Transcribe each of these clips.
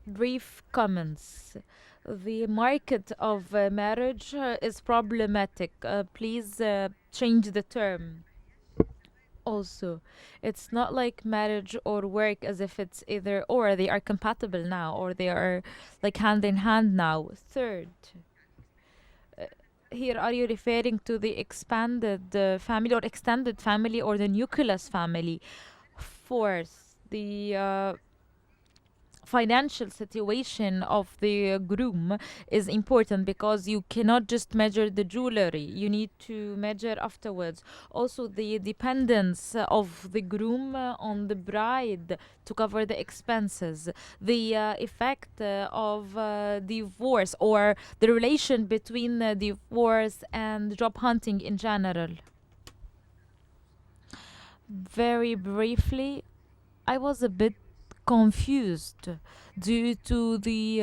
Brief comments. The market of marriage is problematic. Please change the term. Also, it's not like marriage or work as if it's either or. They are compatible now, or they are like hand in hand now. Third, uh, here are you referring to the expanded family or extended family or the nucleus family? Fourth, the financial situation of the groom is important because you cannot just measure the jewelry, you need to measure afterwards. Also, the dependence of the groom on the bride to cover the expenses, the effect of divorce or the relation between divorce and job hunting in general. Very briefly, I was a bit confused due to the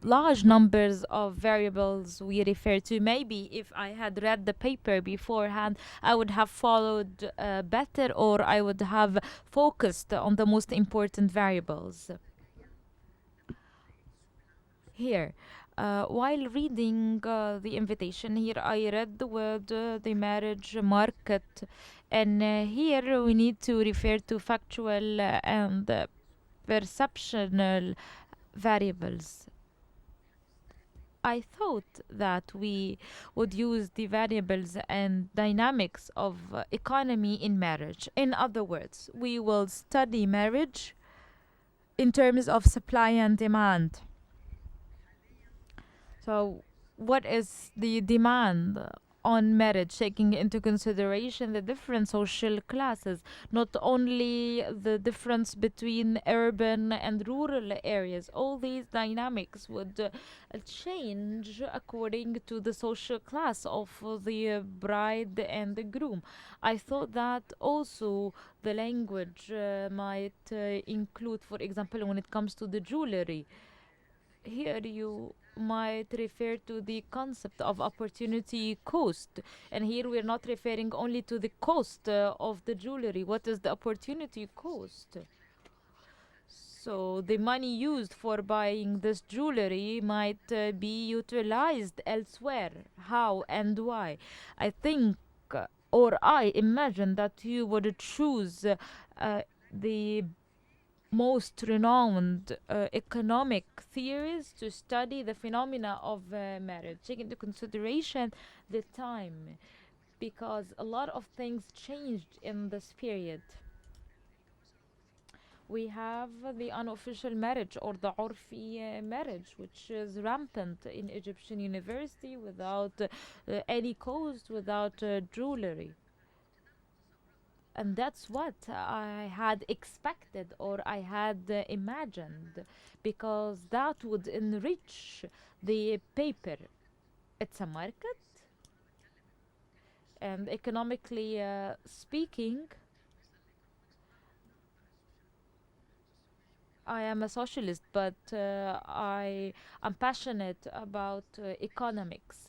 large numbers of variables we refer to. Maybe if I had read the paper beforehand, I would have followed better, or I would have focused on the most important variables. Here, while reading the invitation, here I read the word the marriage market, and here we need to refer to factual and perceptional variables. I thought that we would use the variables and dynamics of economy in marriage. In other words, we will study marriage in terms of supply and demand. So, what is the demand on marriage, taking into consideration the different social classes, not only the difference between urban and rural areas? All these dynamics would change according to the social class of the bride and the groom. I thought that also the language might include, for example, when it comes to the jewelry. Here you might refer to the concept of opportunity cost, and here we're not referring only to the cost of the jewelry. What is the opportunity cost? So the money used for buying this jewelry might be utilized elsewhere. How and why? I think, or I imagine that you would choose the most renowned economic theories to study the phenomena of marriage, take into consideration the time, because a lot of things changed in this period. We have the unofficial marriage or the Urfi marriage, which is rampant in Egyptian university without any cost, without jewelry. And that's what I had expected or I had imagined, because that would enrich the paper. It's a market, and economically speaking, I am a socialist, but I am passionate about economics.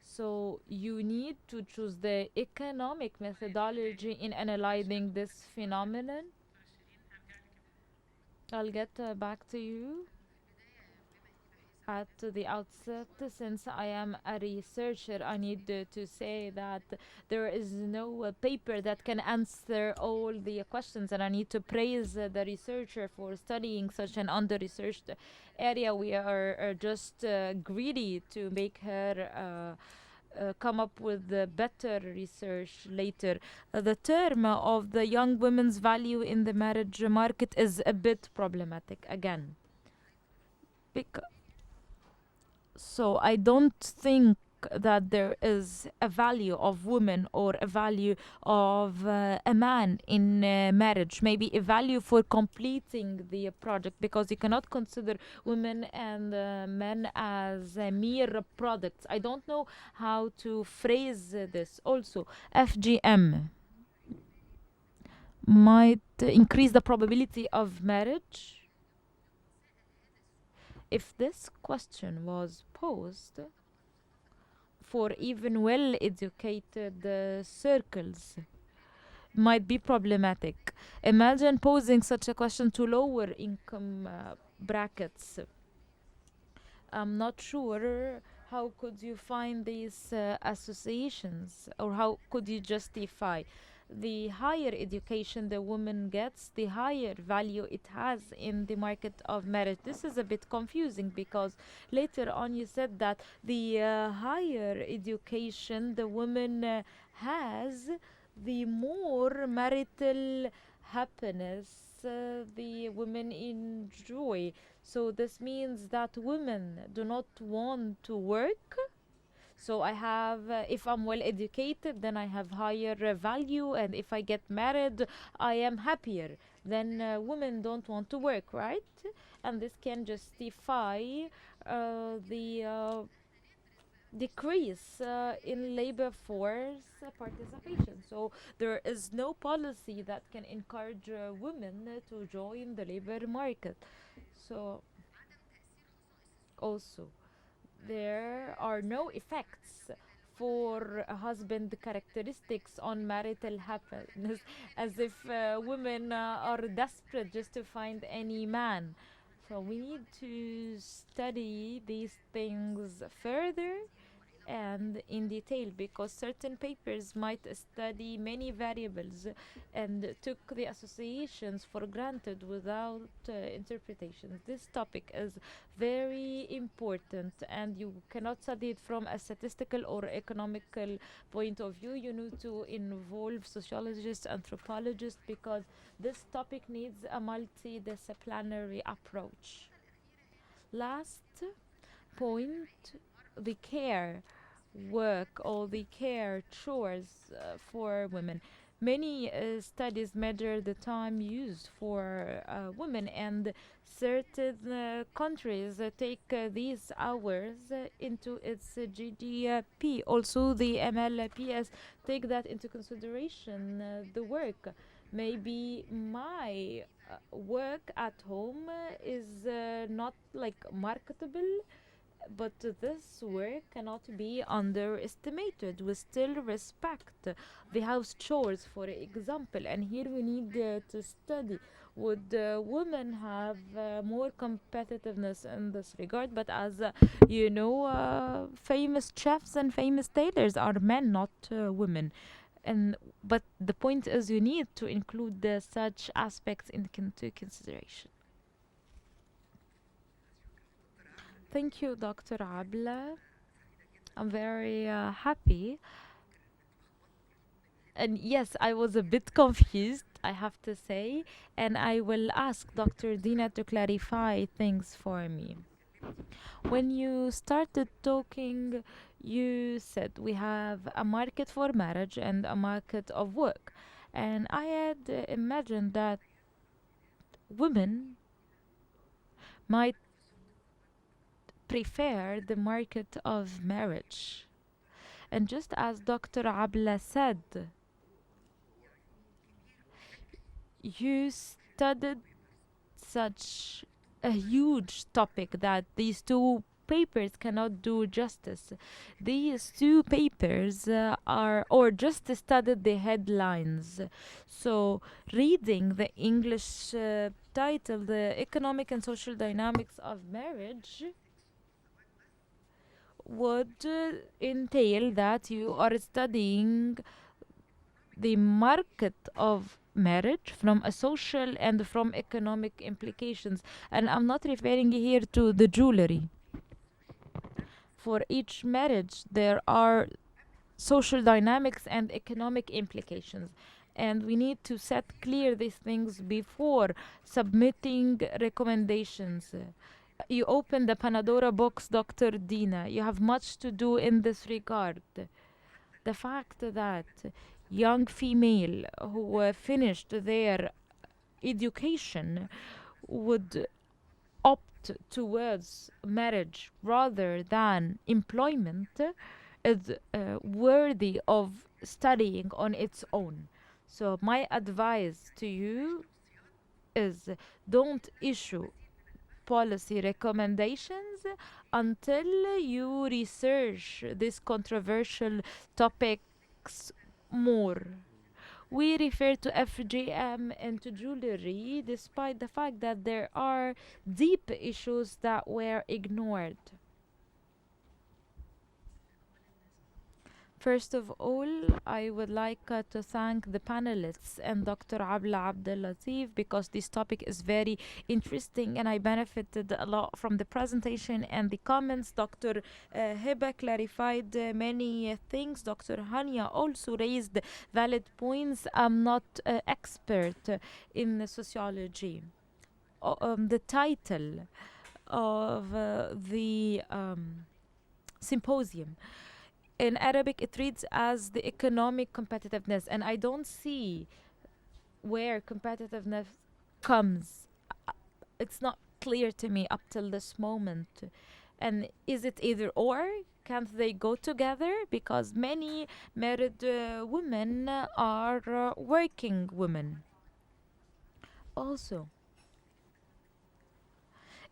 So you need to choose the economic methodology in analyzing this phenomenon. I'll get back to you at the outset. Since I am a researcher, I need to say that there is no paper that can answer all the questions, and I need to praise the researcher for studying such an under researched area. We are just greedy to make her. Come up with better research later. The term of the young women's value in the marriage market is a bit problematic again. Bec- so I don't think that there is a value of women or a value of a man in marriage. Maybe a value for completing the project, because you cannot consider women and men as mere products. I don't know how to phrase this. Also, FGM might increase the probability of marriage. If this question was posed for even well educated circles, might be problematic. Imagine posing such a question to lower income brackets. I'm not sure how could you find these associations, or how could you justify the higher education the woman gets, the higher value it has in the market of marriage. This is a bit confusing because later on you said that the higher education the woman has, the more marital happiness the women enjoy. So this means that women do not want to work. So I have, if I'm well educated, then I have higher value, and if I get married, I am happier. Then women don't want to work, right? And this can justify the decrease in labor force participation. So there is no policy that can encourage women to join the labor market. So also there are no effects for a husband characteristics on marital happiness, as if women are desperate just to find any man. So we need to study these things further and in detail, because certain papers might study many variables and took the associations for granted without interpretations. This topic is very important, and you cannot study it from a statistical or economical point of view. You need to involve sociologists, anthropologists, because this topic needs a multidisciplinary approach. Last point, the care work or the care chores for women. Many studies measure the time used for women, and certain countries take these hours into its GDP. Also, the MLPS take that into consideration. The work, maybe my work at home is not like marketable, but this work cannot be underestimated. We still respect the house chores, for example, and here we need to study. Would women have more competitiveness in this regard? But as famous chefs and famous tailors are men, not women. And but the point is, you need to include such aspects into consideration. Thank you, Dr. Abla. I'm very happy. And yes, I was a bit confused, I have to say, and I will ask Dr. Dina to clarify things for me. When you started talking, you said we have a market for marriage and a market of work. And I had imagined that women might prefer the market of marriage. And just as Dr. Abla said, you studied such a huge topic that these two papers cannot do justice. These two papers are, or just studied the headlines. So, reading the English title, The Economic and Social Dynamics of Marriage, would entail that you are studying the market of marriage from a social and from economic implications. And I'm not referring here to the jewelry. For each marriage, there are social dynamics and economic implications. And we need to set clear these things before submitting recommendations. You open the Pandora box, Dr. Dina. You have much to do in this regard. The fact that young female who finished their education would opt towards marriage rather than employment is worthy of studying on its own. So my advice to you is, don't issue policy recommendations until you research these controversial topics more. We refer to FGM and to jewelry despite the fact that there are deep issues that were ignored. First of all, I would like to thank the panelists and Dr. Abla Abdel Latif because this topic is very interesting and I benefited a lot from the presentation and the comments. Dr. Heba clarified many things. Dr. Hania also raised valid points. I'm not an expert in sociology. The title of the symposium in Arabic it reads as the economic competitiveness, and I don't see where competitiveness comes. It's not clear to me up till this moment. And is it either or? Can't they go together? Because many married women are working women. Also,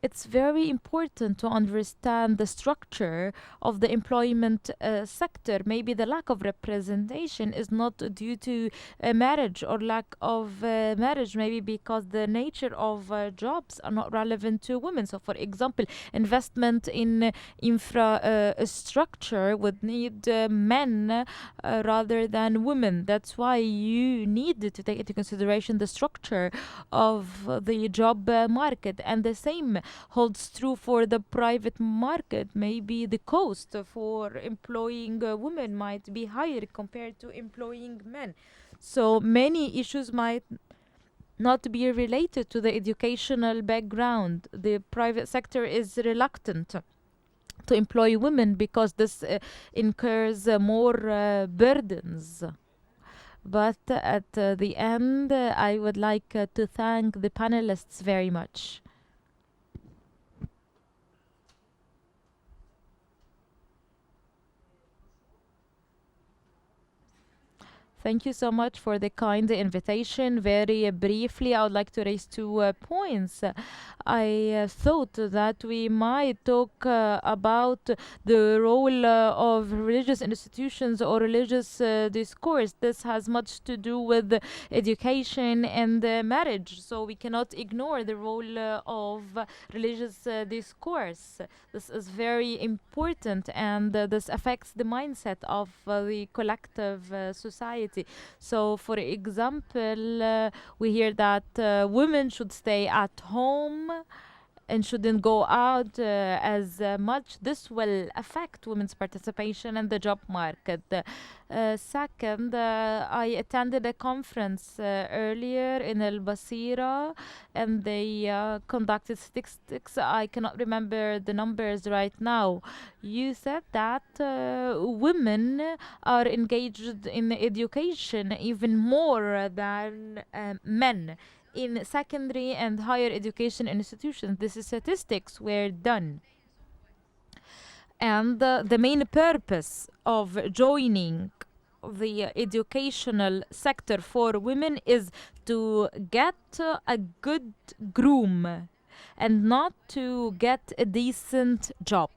it's very important to understand the structure of the employment sector. Maybe the lack of representation is not due to marriage or lack of marriage, maybe because the nature of jobs are not relevant to women. So, for example, investment in infrastructure would need men rather than women. That's why you need to take into consideration the structure of the job market, and the same holds true for the private market. Maybe the cost for employing women might be higher compared to employing men. So many issues might not be related to the educational background. The private sector is reluctant to employ women because this incurs more burdens. But at the end, I would like to thank the panelists very much. Thank you so much for the kind invitation. Very briefly, I would like to raise two points. I thought that we might talk about the role of religious institutions or religious discourse. This has much to do with education and marriage, so we cannot ignore the role of religious discourse. This is very important, and this affects the mindset of the collective society. So, for example, we hear that women should stay at home and shouldn't go out as much. This will affect women's participation in the job market. Second, I attended a conference earlier in Al Basira and they conducted statistics. I cannot remember the numbers right now. You said that women are engaged in education even more than men in secondary and higher education institutions. These statistics were done. And the main purpose of joining the educational sector for women is to get a good groom and not to get a decent job.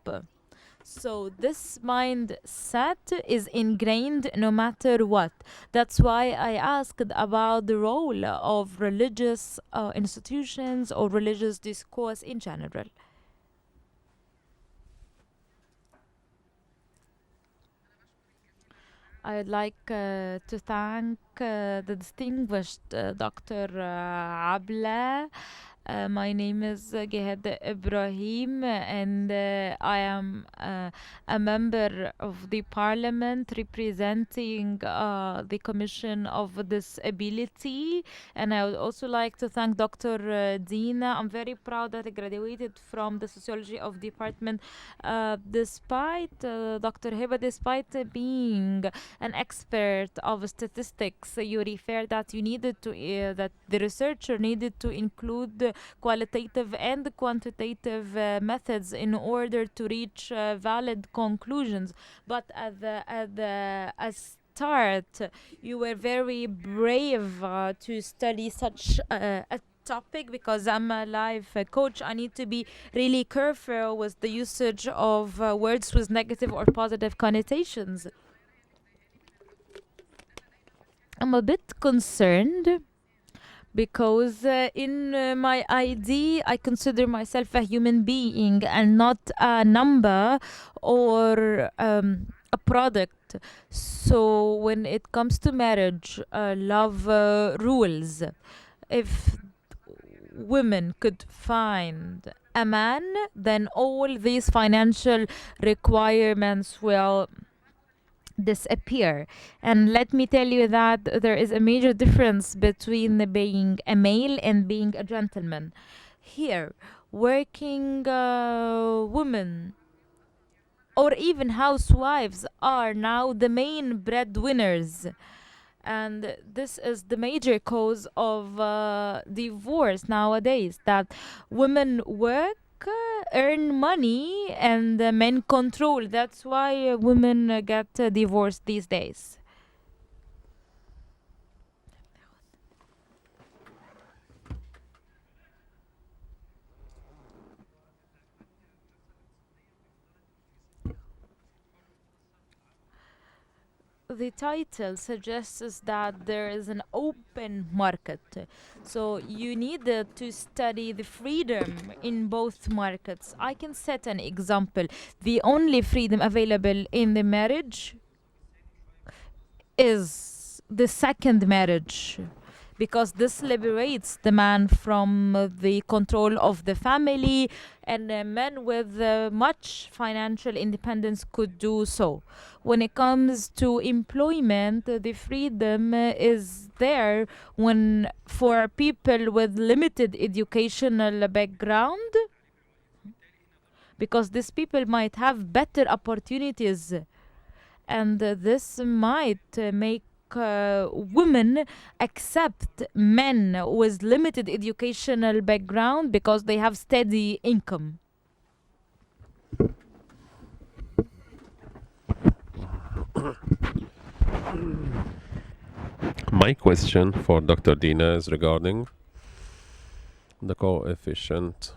So this mindset is ingrained no matter what. That's why I asked about the role of religious institutions or religious discourse in general. I would like to thank the distinguished Dr. Abla. My name is Gehad Ibrahim, and I am a member of the parliament representing the Commission of Disability. And I would also like to thank Dr. Dina. I'm very proud that I graduated from the Sociology of Department, despite Dr. Heba, despite being an expert of statistics. You refer that you needed to that the researcher needed to include qualitative and quantitative methods in order to reach valid conclusions. But at the start, you were very brave to study such a topic, because I'm a life coach. I need to be really careful with the usage of words with negative or positive connotations. I'm a bit concerned because in my ID, I consider myself a human being and not a number or a product. So when it comes to marriage, love rules. If women could find a man, then all these financial requirements will disappear. And let me tell you that there is a major difference between being a male and being a gentleman. Here, working women or even housewives are now the main breadwinners. And this is the major cause of divorce nowadays, that women work, earn money, and men control. That's why women get divorced these days. The title suggests is that there is an open market. So you need to study the freedom in both markets. I can set an example. The only freedom available in the marriage is the second marriage, because this liberates the man from the control of the family, and men with much financial independence could do so. When it comes to employment, the freedom is there when for people with limited educational background, because these people might have better opportunities, and this might make women accept men with limited educational background because they have steady income. My question for Dr. Dina is regarding the coefficient.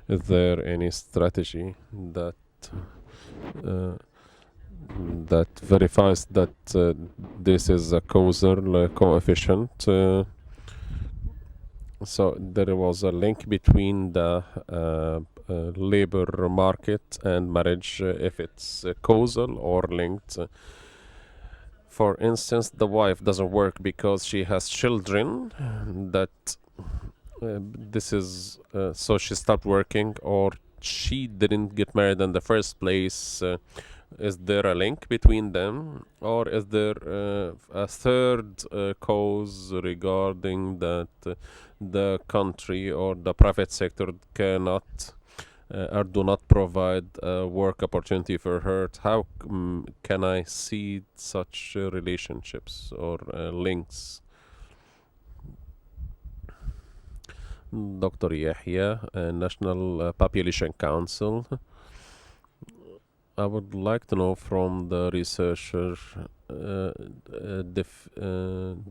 Is there any strategy uh, that verifies that this is a causal coefficient? So there was a link between the labor market and marriage, if it's causal or linked. For instance, the wife doesn't work because she has children. That this is so she stopped working, or she didn't get married in the first place. Is there a link between them, or is there a third cause regarding that the country or the private sector cannot or do not provide work opportunity for her? How can I see such relationships or links? Dr. Yahya, National Population Council. I would like to know from the researcher the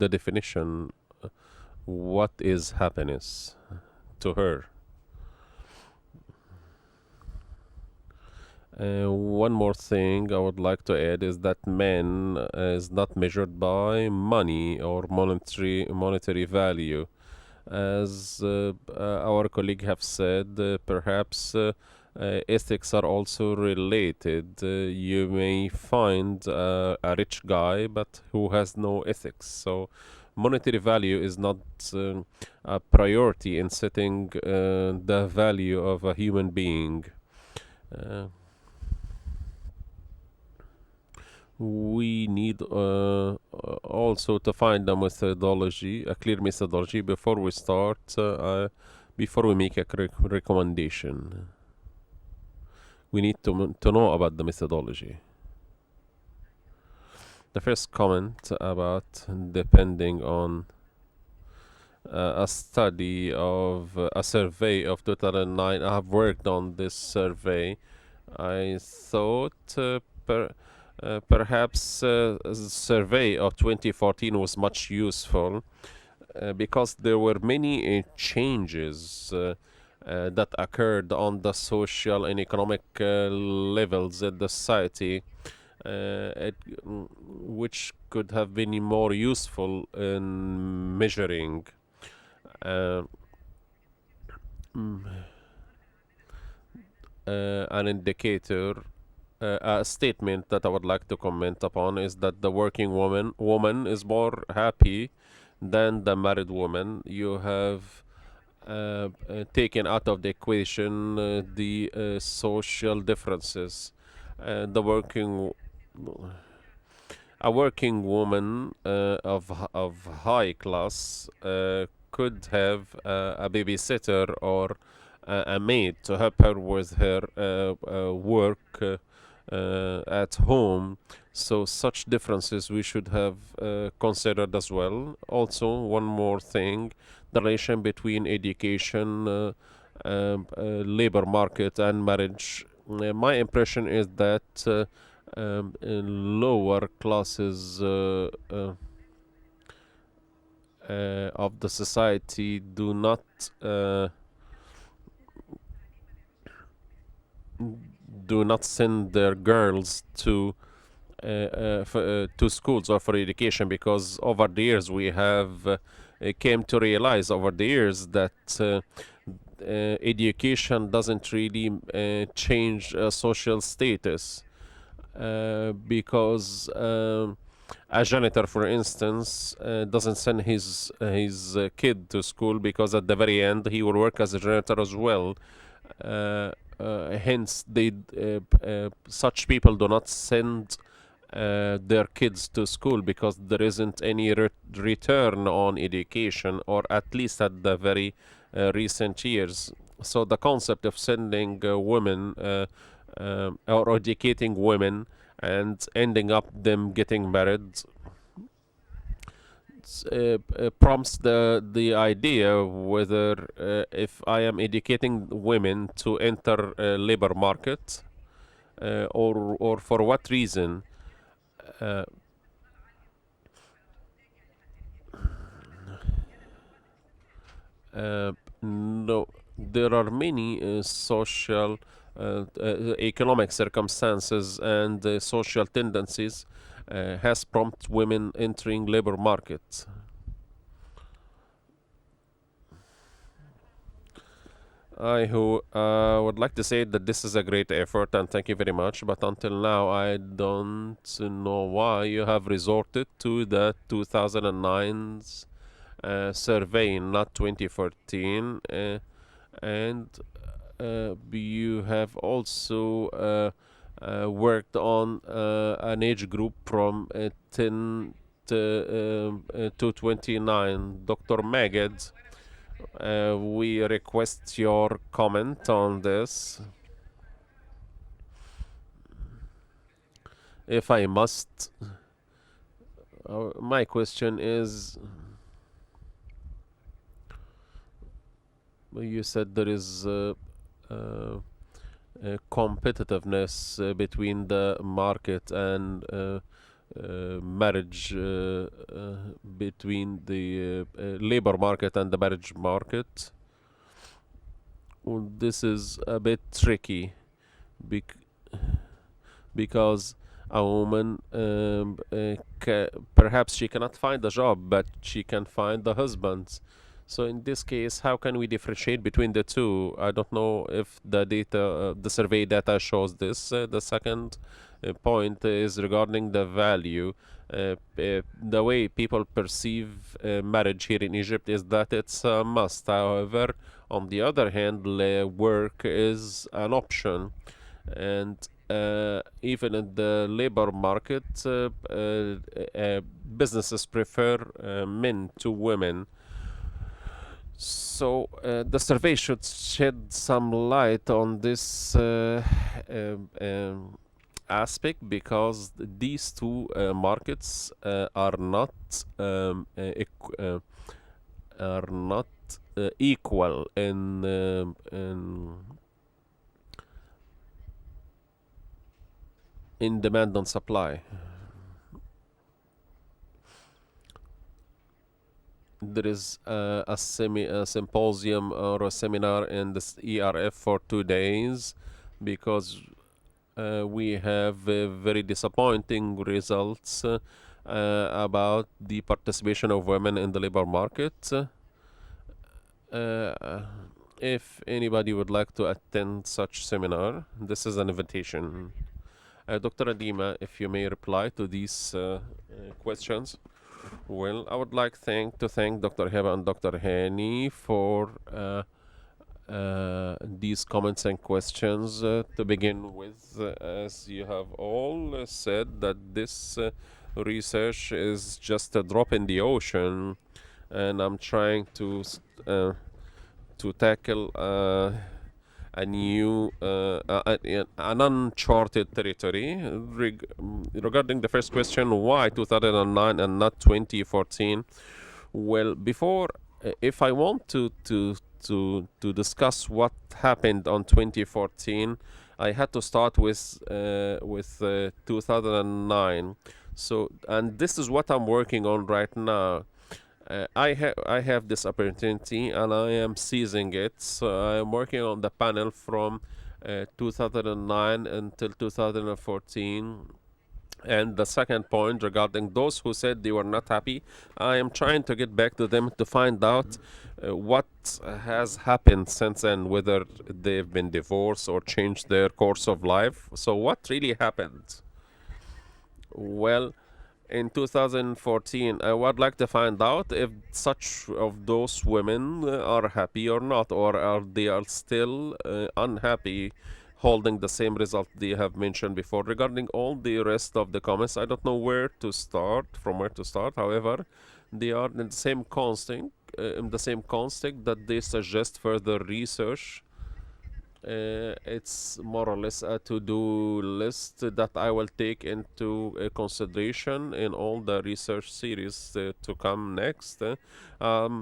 definition. What is happiness to her? One more thing I would like to add is that men is not measured by money or monetary value. As our colleague have said, perhaps ethics are also related. You may find a rich guy but who has no ethics. So monetary value is not a priority in setting the value of a human being. Uh, we need also to find a methodology, a clear methodology before we start, before we make a recommendation. We need to know about the methodology. The first comment about depending on a study of a survey of 2009. I have worked on this survey. I thought perhaps the survey of 2014 was much useful because there were many changes that occurred on the social and economic levels in the society, which could have been more useful in measuring. Uh, an indicator, a statement that I would like to comment upon is that the working woman is more happy than the married woman. You have taken out of the equation the social differences. The working A working woman of high class could have a babysitter or a maid to help her with her work at home. So such differences we should have considered as well. Also, one more thing, the relation between education, labor market, and marriage. My impression is that lower classes of the society do not send their girls to schools or for education, because over the years we have came to realize over the years that education doesn't really change social status, because a janitor, for instance, doesn't send his kid to school because at the very end he will work as a janitor as well. Hence, such people do not send their kids to school because there isn't any return on education, or at least at the very recent years. So the concept of sending women or educating women and ending up them getting married prompts the idea whether if I am educating women to enter labor market, or for what reason. Uh, no, there are many social, economic circumstances and social tendencies has prompted women entering labor market. Would like to say that this is a great effort and thank you very much, but until now I don't know why you have resorted to the 2009's survey, not 2014, and you have also worked on an age group from 10 to 29. Dr. Maged, we request your comment on this. If I must, my question is, you said there is competitiveness between the market and marriage, between the labor market and the marriage market. Well, this is a bit tricky bec because a woman perhaps she cannot find a job, but she can find the husband. So in this case, how can we differentiate between the two? I don't know if the data, the survey data shows this. The second point is regarding the value. The way people perceive marriage here in Egypt is that it's a must. However, on the other hand, work is an option. And even in the labor market, businesses prefer men to women. So the survey should shed some light on this aspect, because these two markets are not equal in demand and supply. There is a symposium or a seminar in this ERF for 2 days, because we have very disappointing results about the participation of women in the labor market. If anybody would like to attend such seminar, this is an invitation. Dr. Adima, if you may reply to these questions. Well, I would like to thank Dr. Heba and Dr. Hani for these comments and questions. To begin with, as you have all said, that this research is just a drop in the ocean, and I'm trying to tackle a new, an uncharted territory. Regarding the first question, why 2009 and not 2014? Well, before, if I want to discuss what happened on 2014, I had to start with 2009. So, and this is what I'm working on right now. I have this opportunity and I am seizing it. So I am working on the panel from 2009 until 2014. And the second point regarding those who said they were not happy, I am trying to get back to them to find out what has happened since then, whether they've been divorced or changed their course of life. So what really happened? Well, in 2014, I would like to find out if such of those women are happy or not, or are they are still unhappy, holding the same result they have mentioned before. Regarding all the rest of the comments, I don't know from where to start. However, they are in the same constant that they suggest further research. It's more or less a to-do list that I will take into consideration in all the research series to come next.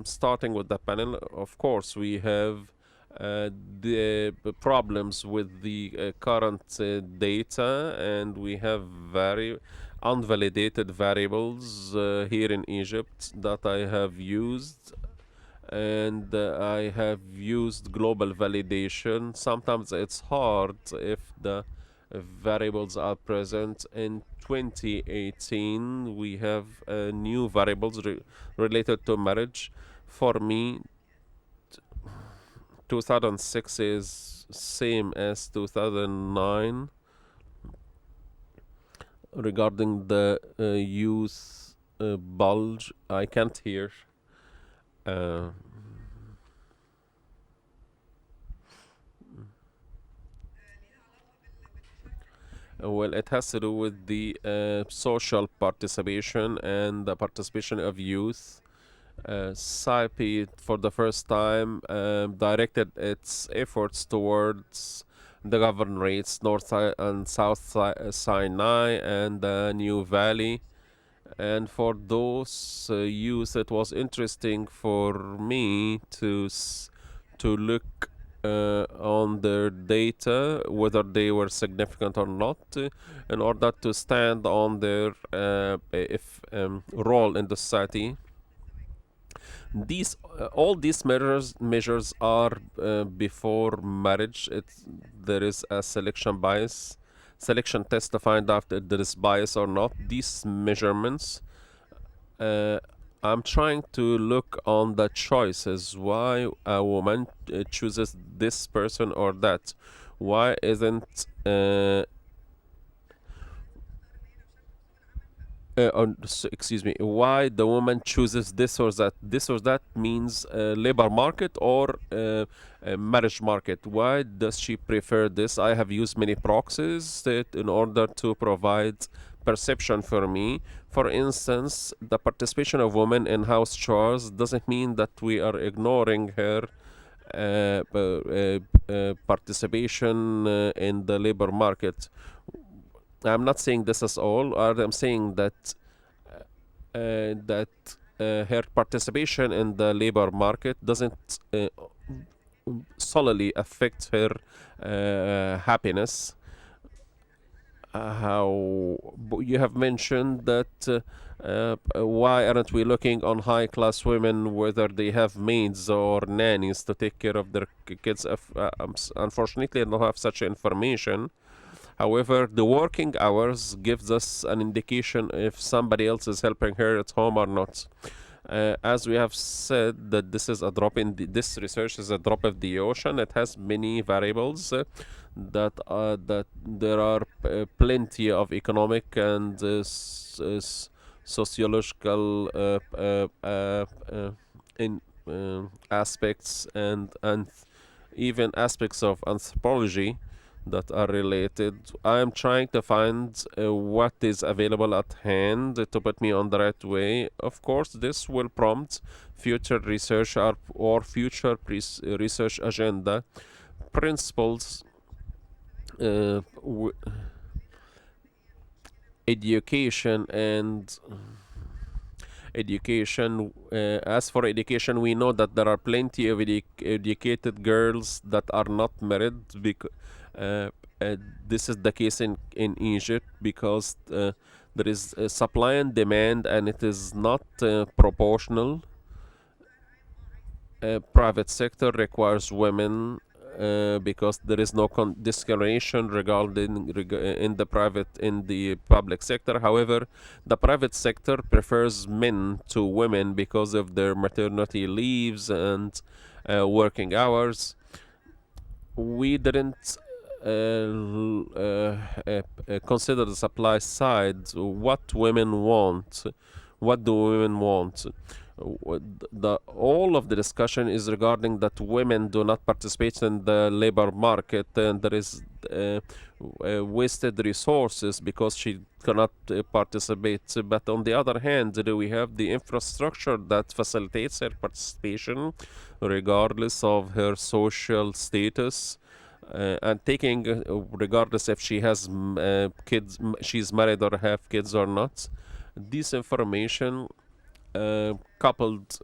Starting with the panel, of course, we have the problems with the current data, and we have very unvalidated variables here in Egypt that I have used, and I have used global validation. Sometimes it's hard if the variables are present. In 2018, we have new variables related to marriage. For me, 2006 is same as 2009. Regarding the youth bulge, I can't hear. Uh, well, it has to do with the social participation and the participation of youth. SAIPI, for the first time, directed its efforts towards the governorates North and South Sinai and the New Valley. And for those youth, it was interesting for me to look on their data, whether they were significant or not, in order to stand on their role in the society. These all these measures are before marriage. There is a selection test to find out if there is bias or not. These measurements, I'm trying to look on the choices. Why a woman chooses this person or that? Why isn't excuse me, why the woman chooses this or that? This or that means labor market or marriage market. Why does she prefer this? I have used many proxies in order to provide perception for me. For instance, the participation of women in house chores doesn't mean that we are ignoring her participation in the labor market. I'm not saying this is all. I'm saying that her participation in the labor market doesn't solely affect her happiness. How you have mentioned that why aren't we looking on high-class women, whether they have maids or nannies to take care of their kids? Unfortunately, I don't have such information. However, the working hours gives us an indication if somebody else is helping her at home or not. As we have said, that this is a drop in this research is a drop of the ocean. It has many variables that there are plenty of economic and sociological in aspects and even aspects of anthropology that are related. I am trying to find what is available at hand to put me on the right way. Of course, this will prompt future research or future research agenda principles. Education and education. As for education, we know that there are plenty of educated girls that are not married because this is the case in Egypt because there is supply and demand and it is not proportional. Private sector requires women because there is no discrimination regarding in the public sector. However, the private sector prefers men to women because of their maternity leaves and working hours. We didn't consider the supply side. What women want? What do women want? All of the discussion is regarding that women do not participate in the labor market and there is wasted resources because she cannot participate. But on the other hand, we have the infrastructure that facilitates her participation regardless of her social status. And taking regardless if she has kids, she's married or have kids or not. This information coupled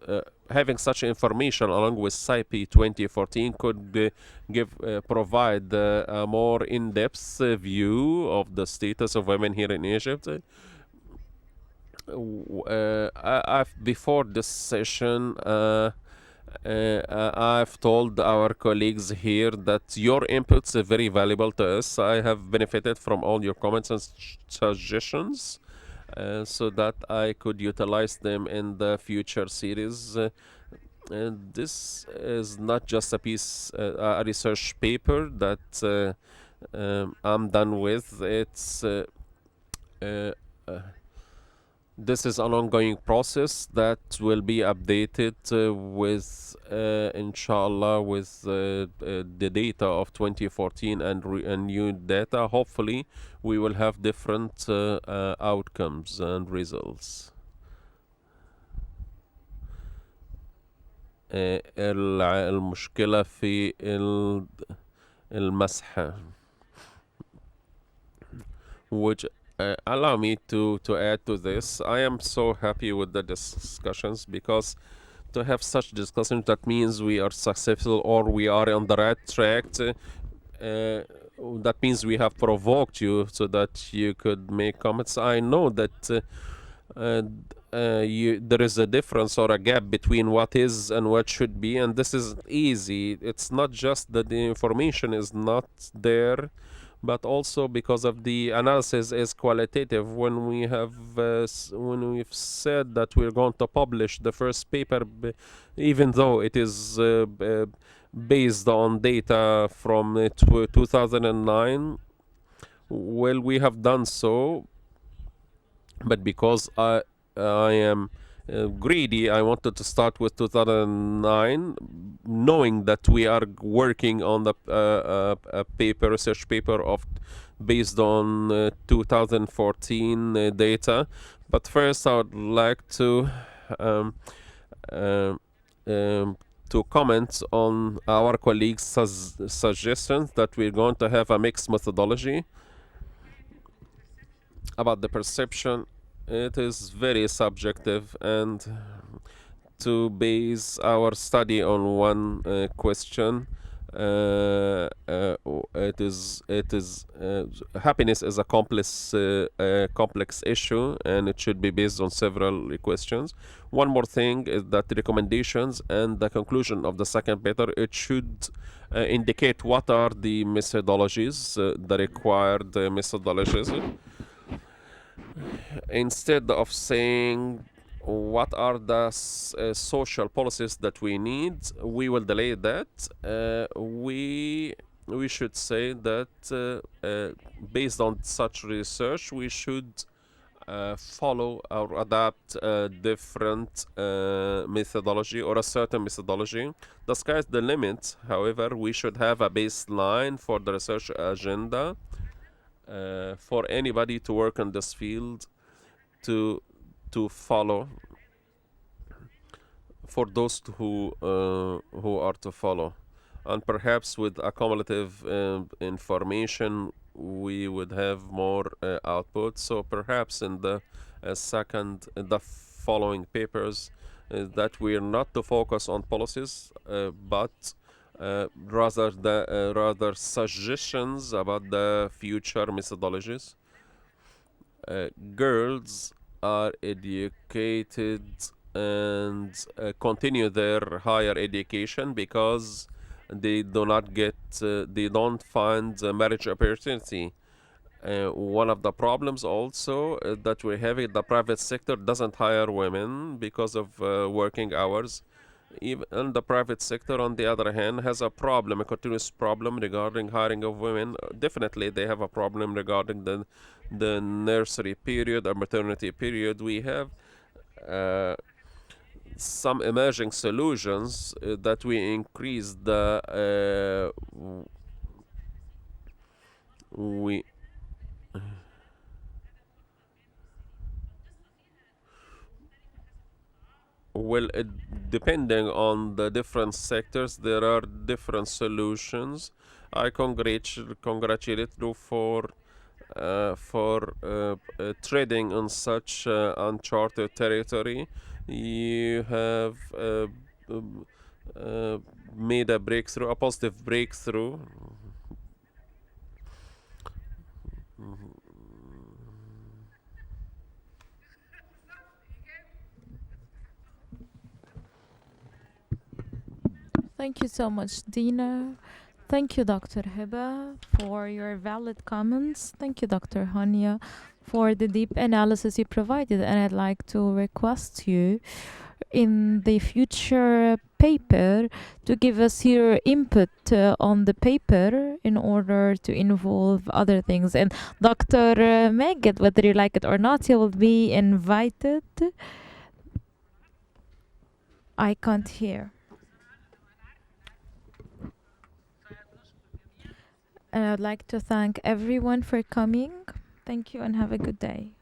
having such information along with SIPE 2014 could provide a more in-depth view of the status of women here in Egypt. Before this session, I've told our colleagues here that your inputs are very valuable to us. I have benefited from all your comments and suggestions. So that I could utilize them in the future series. And this is not just a research paper that I'm done with. This is an ongoing process that will be updated with, inshallah, with the data of 2014 and new data. Hopefully, we will have different outcomes and results. المشكلة في المسح, which allow me to add to this. I am so happy with the discussions because to have such discussions, that means we are successful or we are on the right track. That means we have provoked you so that you could make comments. I know that there is a difference or a gap between what is and what should be, and this is easy. It's not just that the information is not there, but also because of the analysis is qualitative. When we have when we've said that we're going to publish the first paper, even though it is based on data from 2009, well, we have done so, but because I am greedy, I wanted to start with 2009, knowing that we are working on the research paper based on 2014 data. But first, I would like to comment on our colleagues' suggestions that we're going to have a mixed methodology about the perception. It is very subjective, and to base our study on one question, it is happiness is a complex issue, and it should be based on several questions. One more thing is that the recommendations and the conclusion of the second paper, it should indicate what are the methodologies, the required methodologies, instead of saying what are the social policies that we need. We will delay that. We should say that based on such research, we should follow or adapt a different methodology or a certain methodology. The sky's the limit. However, we should have a baseline for the research agenda for anybody to work in this field to follow, for those who are to follow, and perhaps with accumulative information we would have more output. So perhaps in the the following papers that we are not to focus on policies but rather suggestions about the future methodologies. Girls are educated and continue their higher education because they do not get they don't find marriage opportunity. One of the problems also that we have in the private sector doesn't hire women because of working hours. Even the private sector, on the other hand, has a problem, a continuous problem regarding hiring of women. Definitely, they have a problem regarding the nursery period or maternity period. We have some emerging solutions that we increase the we well, depending on the different sectors, there are different solutions. I congratulate you for trading on such uncharted territory. You have um, uh, made a breakthrough, a positive breakthrough. Thank you so much, Dina. Thank you, Dr. Hiba, for your valid comments. Thank you, Dr. Hania, for the deep analysis you provided. And I'd like to request you in the future paper to give us your input on the paper in order to involve other things. And Dr. Megid, whether you like it or not, you will be invited. I can't hear. And I'd like to thank everyone for coming. Thank you and have a good day.